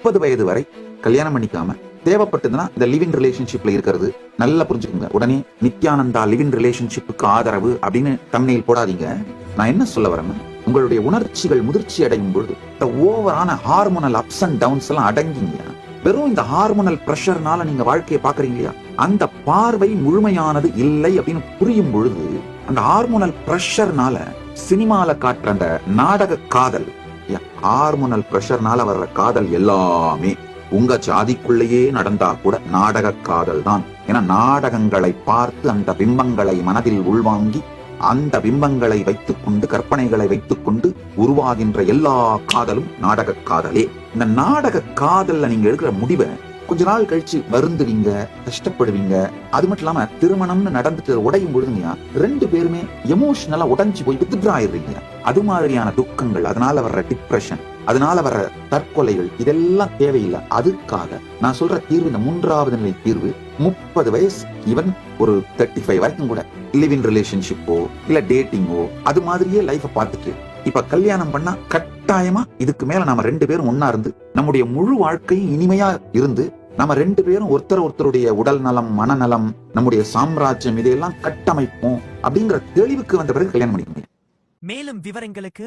30 வயது வரை கல்யாணம் பண்ணிக்காம தேவைப்பட்டதுன்னா இந்த லிவிங் ரிலேஷன்ஷிப்ல இருக்கிறது நல்லா புரிஞ்சுக்கோங்க. உடனே நித்யானந்தா லிவிங் ரிலேஷன்ஷிப்புக்கு ஆதரவு அப்படின்னு தம்ப்நெயில் போடாதீங்க. நான் என்ன சொல்ல வரேன்னா, உங்களுடைய உணர்ச்சிகள் முதிர்ச்சி அடையும் பொழுது இந்த ஓவரான ஹார்மோனல் அப்ஸ் அண்ட் டவுன்ஸ் எல்லாம் அடங்கிங்க. வெறும் இந்த ஹார்மோனல் பிரஷர்னால நீங்க வாழ்க்கையை பாக்குறீங்க இல்லையா, அந்த பார்வை முழுமையானது இல்லை அப்படின்னு புரியும் பொழுது அந்த ஹார்மோனல் பிரஷர்னால சினிமால காட்டுற அந்த நாடக காதல், ஹார்மோனல் பிரஷர்னால வர்ற காதல் எல்லாமே உங்க ஜாதிக்குள்ளேயே நடந்தா கூட நாடக காதல் தான். ஏன்னா நாடகங்களை பார்த்து அந்த பிம்பங்களை மனதில் உள்வாங்கி அந்த பிம்பங்களை வைத்துக் கொண்டு கற்பனைகளை வைத்துக் கொண்டு உருவாகின்ற எல்லா காதலும் நாடக காதலே. இந்த நாடக காதல்ல நீங்க எடுக்கிற முடிவை கொஞ்ச நாள் கழிச்சு வருந்துவீங்க, கஷ்டப்படுவீங்க. அது மட்டும் இல்லாம திருமணம்னு நடந்துட்டு உடையும் பொழுதுங்க 2 பேருமே எமோஷனலா உடைஞ்சு போய் வித்ட்ரா ஆயிடுறீங்க. அது மாதிரியான துக்கங்கள், அதனால வர்ற டிப்ரெஷன், அதனால வர்ற தற்கொலைகள் இதெல்லாம் தேவையில்லை. அதுக்காக நான் சொல்ற தீர்வு, இந்த 3வது நிலை தீர்வு, 30 வயசு ஈவன் ஒரு 35 வரைக்கும் கூட லிவிங் ரிலேஷன்ஷிப்போ இல்ல டேட்டிங்கோ அது மாதிரியே லைஃப பார்த்துட்டு இப்ப கல்யாணம் பண்ணா கட்டாயமா இதுக்கு மேல நாம 2 பேரும் ஒன்னா இருந்து நம்முடைய முழு வாழ்க்கையும் இனிமையா இருந்து நம்ம 2 பேரும் ஒருத்தருடைய உடல் நலம், மனநலம், நம்முடைய சாம்ராஜ்யம் இதையெல்லாம் கட்டமைப்போம் அப்படிங்கிற தெளிவுக்கு வந்த பிறகு கல்யாணம் பண்ணிக்க முடியும். மேலும் விவரங்களுக்கு